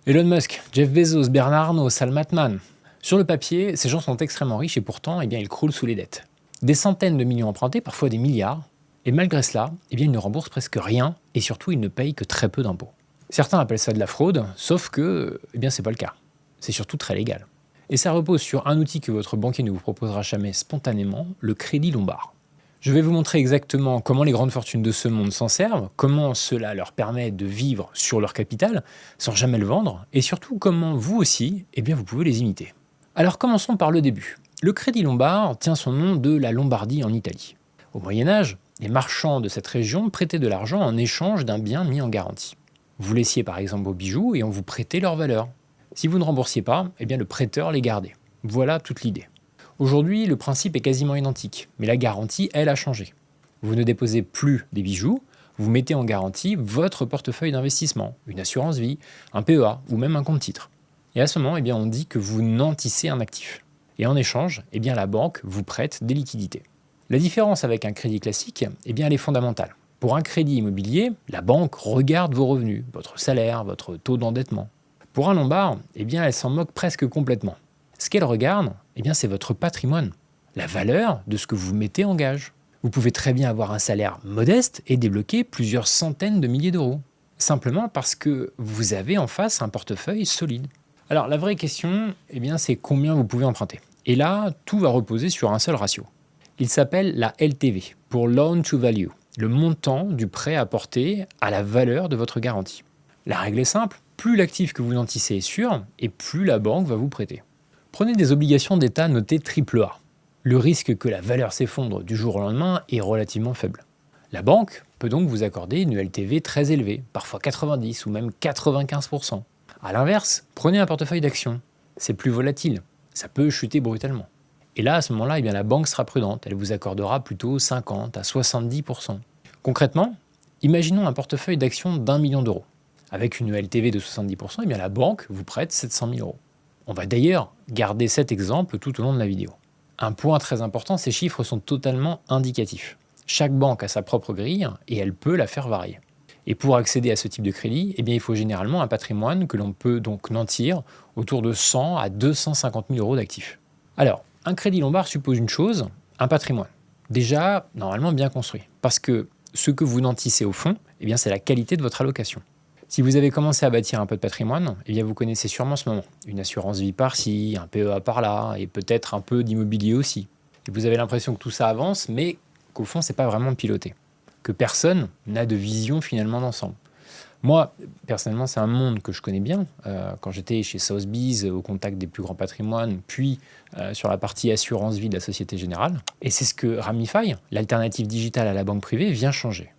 Elon Musk, Jeff Bezos, Bernard Arnault, Sal Altman. Sur le papier, ces gens sont extrêmement riches et pourtant, ils croulent sous les dettes. Des centaines de millions empruntés, parfois des milliards, et malgré cela, ils ne remboursent presque rien et surtout, ils ne payent que très peu d'impôts. Certains appellent ça de la fraude, sauf que, c'est pas le cas. C'est surtout très légal. Et ça repose sur un outil que votre banquier ne vous proposera jamais spontanément, le crédit lombard. Je vais vous montrer exactement comment les grandes fortunes de ce monde s'en servent, comment cela leur permet de vivre sur leur capital sans jamais le vendre, et surtout comment vous aussi, vous pouvez les imiter. Alors commençons par le début. Le crédit lombard tient son nom de la Lombardie en Italie. Au Moyen-Âge, les marchands de cette région prêtaient de l'argent en échange d'un bien mis en garantie. Vous laissiez par exemple vos bijoux et on vous prêtait leur valeur. Si vous ne remboursiez pas, le prêteur les gardait. Voilà toute l'idée. Aujourd'hui, le principe est quasiment identique, mais la garantie, elle, a changé. Vous ne déposez plus des bijoux, vous mettez en garantie votre portefeuille d'investissement, une assurance vie, un PEA ou même un compte titre. Et à ce moment, on dit que vous nantissez un actif. Et en échange, la banque vous prête des liquidités. La différence avec un crédit classique, elle est fondamentale. Pour un crédit immobilier, la banque regarde vos revenus, votre salaire, votre taux d'endettement. Pour un lombard, elle s'en moque presque complètement. Ce qu'elle regarde, c'est votre patrimoine, la valeur de ce que vous mettez en gage. Vous pouvez très bien avoir un salaire modeste et débloquer plusieurs centaines de milliers d'euros, simplement parce que vous avez en face un portefeuille solide. Alors la vraie question, c'est combien vous pouvez emprunter. Et là, tout va reposer sur un seul ratio. Il s'appelle la LTV, pour Loan to Value, le montant du prêt apporté à la valeur de votre garantie. La règle est simple, plus l'actif que vous nantissez est sûr, et plus la banque va vous prêter. Prenez des obligations d'État notées AAA. Le risque que la valeur s'effondre du jour au lendemain est relativement faible. La banque peut donc vous accorder une LTV très élevée, parfois 90 ou même 95%. A l'inverse, prenez un portefeuille d'actions. C'est plus volatile, ça peut chuter brutalement. Et là, à ce moment-là, la banque sera prudente, elle vous accordera plutôt 50 à 70%. Concrètement, imaginons un portefeuille d'actions d'1 million d'euros. Avec une LTV de 70%, la banque vous prête 700 000 euros. On va d'ailleurs garder cet exemple tout au long de la vidéo. Un point très important, ces chiffres sont totalement indicatifs. Chaque banque a sa propre grille et elle peut la faire varier. Et pour accéder à ce type de crédit, il faut généralement un patrimoine que l'on peut donc nantir autour de 100 à 250 000 euros d'actifs. Alors, un crédit lombard suppose une chose, un patrimoine. Déjà, normalement bien construit. Parce que ce que vous nantissez au fond, c'est la qualité de votre allocation. Si vous avez commencé à bâtir un peu de patrimoine, vous connaissez sûrement ce moment. Une assurance vie par-ci, un PEA par-là, et peut-être un peu d'immobilier aussi. Et vous avez l'impression que tout ça avance, mais qu'au fond, c'est pas vraiment piloté. Que personne n'a de vision finalement d'ensemble. Moi, personnellement, c'est un monde que je connais bien. Quand j'étais chez Sotheby's, au contact des plus grands patrimoines, puis sur la partie assurance vie de la Société Générale. Et c'est ce que Ramify, l'alternative digitale à la banque privée, vient changer.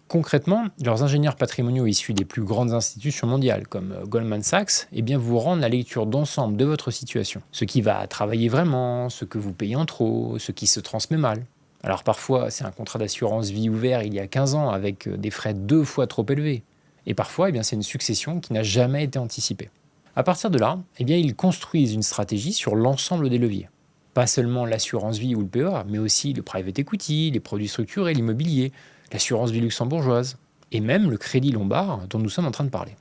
Concrètement, leurs ingénieurs patrimoniaux issus des plus grandes institutions mondiales, comme Goldman Sachs, vous rendent la lecture d'ensemble de votre situation. Ce qui va travailler vraiment, ce que vous payez en trop, ce qui se transmet mal. Alors parfois, c'est un contrat d'assurance vie ouvert il y a 15 ans avec des frais 2 fois trop élevés. Et parfois, c'est une succession qui n'a jamais été anticipée. À partir de là, ils construisent une stratégie sur l'ensemble des leviers. Pas seulement l'assurance vie ou le PEA, mais aussi le private equity, les produits structurés, l'immobilier, l'assurance vie luxembourgeoise, et même le crédit lombard dont nous sommes en train de parler.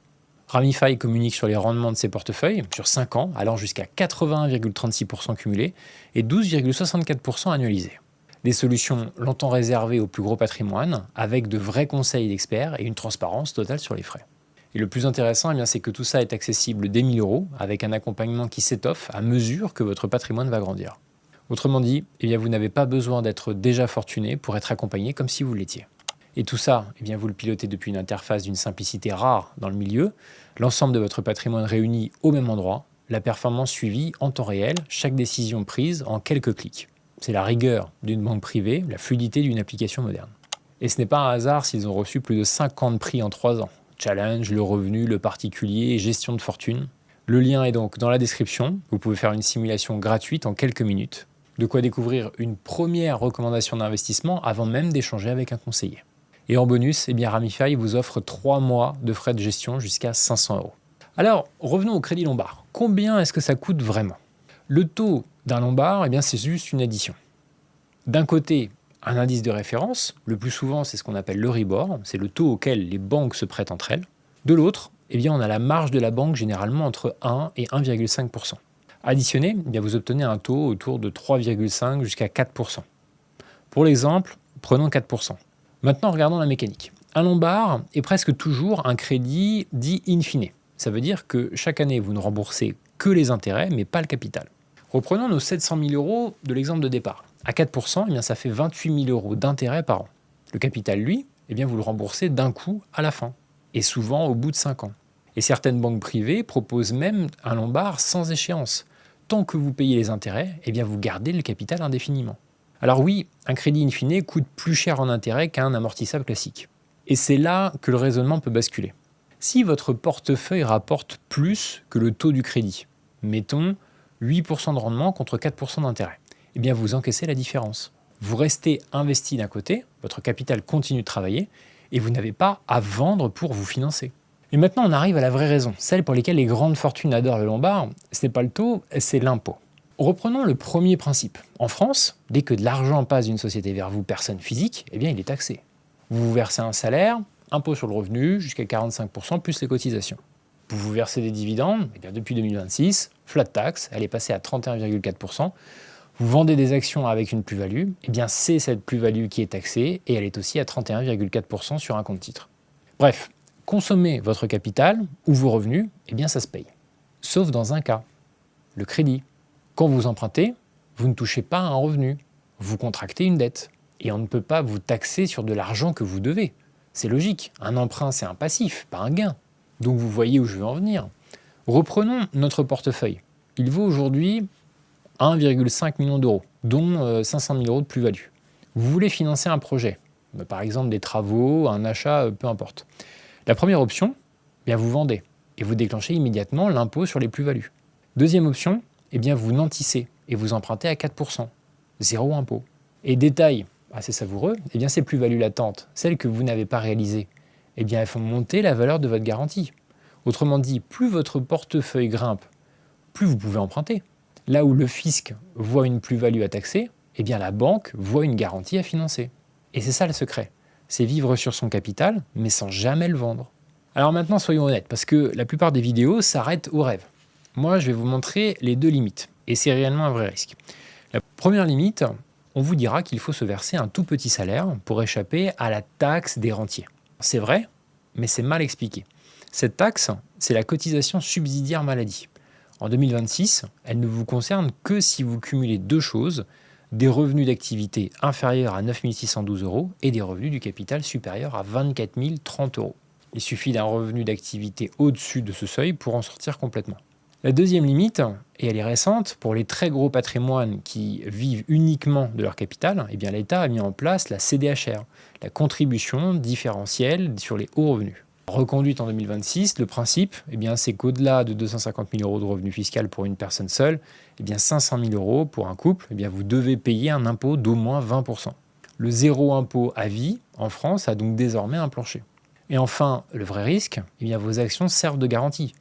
Ramify communique sur les rendements de ses portefeuilles sur 5 ans, allant jusqu'à 81,36% cumulés et 12,64% annualisés. Des solutions longtemps réservées aux plus gros patrimoines, avec de vrais conseils d'experts et une transparence totale sur les frais. Et le plus intéressant, c'est que tout ça est accessible dès 1 000 euros, avec un accompagnement qui s'étoffe à mesure que votre patrimoine va grandir. Autrement dit, vous n'avez pas besoin d'être déjà fortuné pour être accompagné comme si vous l'étiez. Et tout ça, vous le pilotez depuis une interface d'une simplicité rare dans le milieu, l'ensemble de votre patrimoine réuni au même endroit, la performance suivie en temps réel, chaque décision prise en quelques clics. C'est la rigueur d'une banque privée, la fluidité d'une application moderne. Et ce n'est pas un hasard s'ils ont reçu plus de 50 prix en 3 ans. Challenge, le revenu, le particulier, gestion de fortune. Le lien est donc dans la description. Vous pouvez faire une simulation gratuite en quelques minutes. De quoi découvrir une première recommandation d'investissement avant même d'échanger avec un conseiller. Et en bonus, Ramify vous offre 3 mois de frais de gestion jusqu'à 500 euros. Alors, revenons au crédit lombard. Combien est-ce que ça coûte vraiment ? Le taux d'un lombard, c'est juste une addition. D'un côté, un indice de référence, le plus souvent c'est ce qu'on appelle l'Euribor, c'est le taux auquel les banques se prêtent entre elles. De l'autre, eh bien, on a la marge de la banque généralement entre 1 et 1,5%. Additionné, eh bien, vous obtenez un taux autour de 3,5 jusqu'à 4%. Pour l'exemple, prenons 4%. Maintenant, regardons la mécanique. Un lombard est presque toujours un crédit dit in fine. Ça veut dire que chaque année, vous ne remboursez que les intérêts, mais pas le capital. Reprenons nos 700 000 euros de l'exemple de départ. À 4%, eh bien, ça fait 28 000 euros d'intérêts par an. Le capital, lui, eh bien, vous le remboursez d'un coup à la fin, et souvent au bout de 5 ans. Et certaines banques privées proposent même un lombard sans échéance. Tant que vous payez les intérêts, eh bien, vous gardez le capital indéfiniment. Alors oui, un crédit in fine coûte plus cher en intérêt qu'un amortissable classique. Et c'est là que le raisonnement peut basculer. Si votre portefeuille rapporte plus que le taux du crédit, mettons 8% de rendement contre 4% d'intérêt, eh bien vous encaissez la différence. Vous restez investi d'un côté, votre capital continue de travailler, et vous n'avez pas à vendre pour vous financer. Et maintenant, on arrive à la vraie raison, celle pour laquelle les grandes fortunes adorent le lombard, ce n'est pas le taux, c'est l'impôt. Reprenons le premier principe. En France, dès que de l'argent passe d'une société vers vous, personne physique, eh bien il est taxé. Vous versez un salaire, impôt sur le revenu, jusqu'à 45% plus les cotisations. Vous versez des dividendes, eh bien depuis 2026, flat tax, elle est passée à 31,4%. Vous vendez des actions avec une plus-value, eh bien c'est cette plus-value qui est taxée et elle est aussi à 31,4% sur un compte titre. Bref, consommer votre capital ou vos revenus, eh bien ça se paye. Sauf dans un cas, le crédit. Quand vous empruntez, vous ne touchez pas à un revenu, vous contractez une dette. Et on ne peut pas vous taxer sur de l'argent que vous devez. C'est logique, un emprunt c'est un passif, pas un gain. Donc vous voyez où je veux en venir. Reprenons notre portefeuille. Il vaut aujourd'hui 1,5 million d'euros, dont 500 000 euros de plus-value. Vous voulez financer un projet, par exemple des travaux, un achat, peu importe. La première option, bien vous vendez et vous déclenchez immédiatement l'impôt sur les plus-values. Deuxième option, eh bien vous nantissez et vous empruntez à 4%, zéro impôt. Et détail assez savoureux, eh bien ces plus-values latentes, celles que vous n'avez pas réalisées, eh bien elles font monter la valeur de votre garantie. Autrement dit, plus votre portefeuille grimpe, plus vous pouvez emprunter. Là où le fisc voit une plus-value à taxer, eh bien la banque voit une garantie à financer. Et c'est ça le secret, c'est vivre sur son capital, mais sans jamais le vendre. Alors maintenant, soyons honnêtes, parce que la plupart des vidéos s'arrêtent au rêve. Moi, je vais vous montrer les deux limites, et c'est réellement un vrai risque. La première limite, on vous dira qu'il faut se verser un tout petit salaire pour échapper à la taxe des rentiers. C'est vrai, mais c'est mal expliqué. Cette taxe, c'est la cotisation subsidiaire maladie. En 2026, elle ne vous concerne que si vous cumulez deux choses, des revenus d'activité inférieurs à 9 612 euros et des revenus du capital supérieurs à 24 030 euros. Il suffit d'un revenu d'activité au-dessus de ce seuil pour en sortir complètement. La deuxième limite, et elle est récente, pour les très gros patrimoines qui vivent uniquement de leur capital, eh bien l'État a mis en place la CDHR, la contribution différentielle sur les hauts revenus. Reconduite en 2026, le principe, eh bien, c'est qu'au-delà de 250 000 euros de revenus fiscal pour une personne seule, eh bien 500 000 euros pour un couple, eh bien vous devez payer un impôt d'au moins 20%. Le zéro impôt à vie, en France, a donc désormais un plancher. Et enfin, le vrai risque, eh bien, vos actions servent de garantie.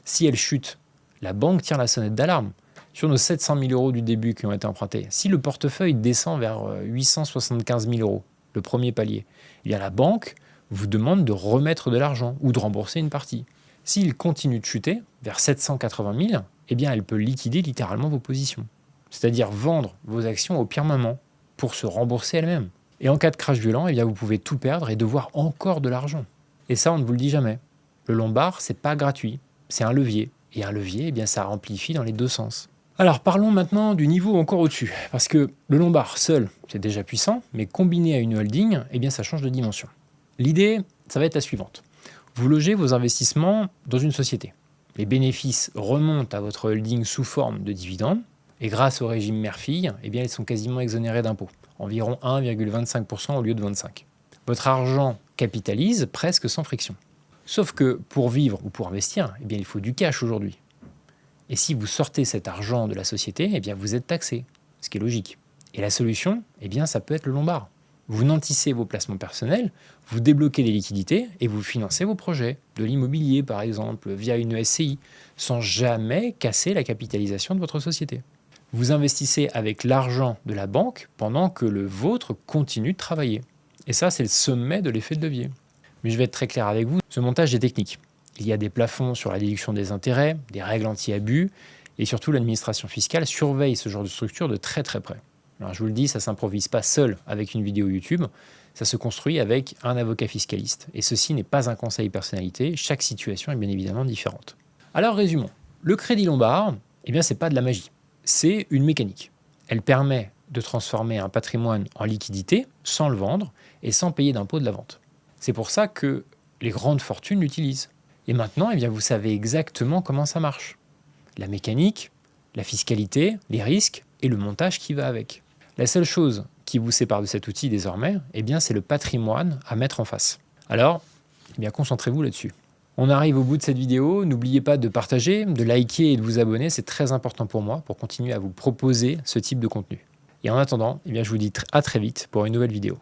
Si elles chutent, la banque tire la sonnette d'alarme. Sur nos 700 000 euros du début qui ont été empruntés, si le portefeuille descend vers 875 000 euros, le premier palier, eh bien la banque vous demande de remettre de l'argent ou de rembourser une partie. S'il continue de chuter vers 780 000, eh bien elle peut liquider littéralement vos positions. C'est-à-dire vendre vos actions au pire moment pour se rembourser elle-même. Et en cas de crash violent, eh bien vous pouvez tout perdre et devoir encore de l'argent. Et ça, on ne vous le dit jamais. Le lombard, c'est pas gratuit, c'est un levier. Et un levier, eh bien, ça amplifie dans les deux sens. Alors parlons maintenant du niveau encore au-dessus, parce que le lombard seul, c'est déjà puissant, mais combiné à une holding, eh bien, ça change de dimension. L'idée, ça va être la suivante. Vous logez vos investissements dans une société. Les bénéfices remontent à votre holding sous forme de dividendes, et grâce au régime mère-fille, eh bien, ils sont quasiment exonérés d'impôts, environ 1,25% au lieu de 25%. Votre argent capitalise presque sans friction. Sauf que pour vivre ou pour investir, eh bien, il faut du cash aujourd'hui. Et si vous sortez cet argent de la société, eh bien, vous êtes taxé, ce qui est logique. Et la solution, eh bien, ça peut être le lombard. Vous nantissez vos placements personnels, vous débloquez des liquidités et vous financez vos projets, de l'immobilier par exemple, via une SCI, sans jamais casser la capitalisation de votre société. Vous investissez avec l'argent de la banque pendant que le vôtre continue de travailler. Et ça, c'est le sommet de l'effet de levier. Mais je vais être très clair avec vous, ce montage est technique. Il y a des plafonds sur la déduction des intérêts, des règles anti-abus, et surtout l'administration fiscale surveille ce genre de structure de très très près. Alors je vous le dis, ça ne s'improvise pas seul avec une vidéo YouTube, ça se construit avec un avocat fiscaliste. Et ceci n'est pas un conseil personnalité, chaque situation est bien évidemment différente. Alors résumons. Le crédit lombard, eh bien c'est pas de la magie, c'est une mécanique. Elle permet de transformer un patrimoine en liquidité sans le vendre et sans payer d'impôt de la vente. C'est pour ça que les grandes fortunes l'utilisent. Et maintenant, eh bien, vous savez exactement comment ça marche. La mécanique, la fiscalité, les risques et le montage qui va avec. La seule chose qui vous sépare de cet outil désormais, eh bien, c'est le patrimoine à mettre en face. Alors, eh bien, concentrez-vous là-dessus. On arrive au bout de cette vidéo. N'oubliez pas de partager, de liker et de vous abonner. C'est très important pour moi pour continuer à vous proposer ce type de contenu. Et en attendant, eh bien, je vous dis à très vite pour une nouvelle vidéo.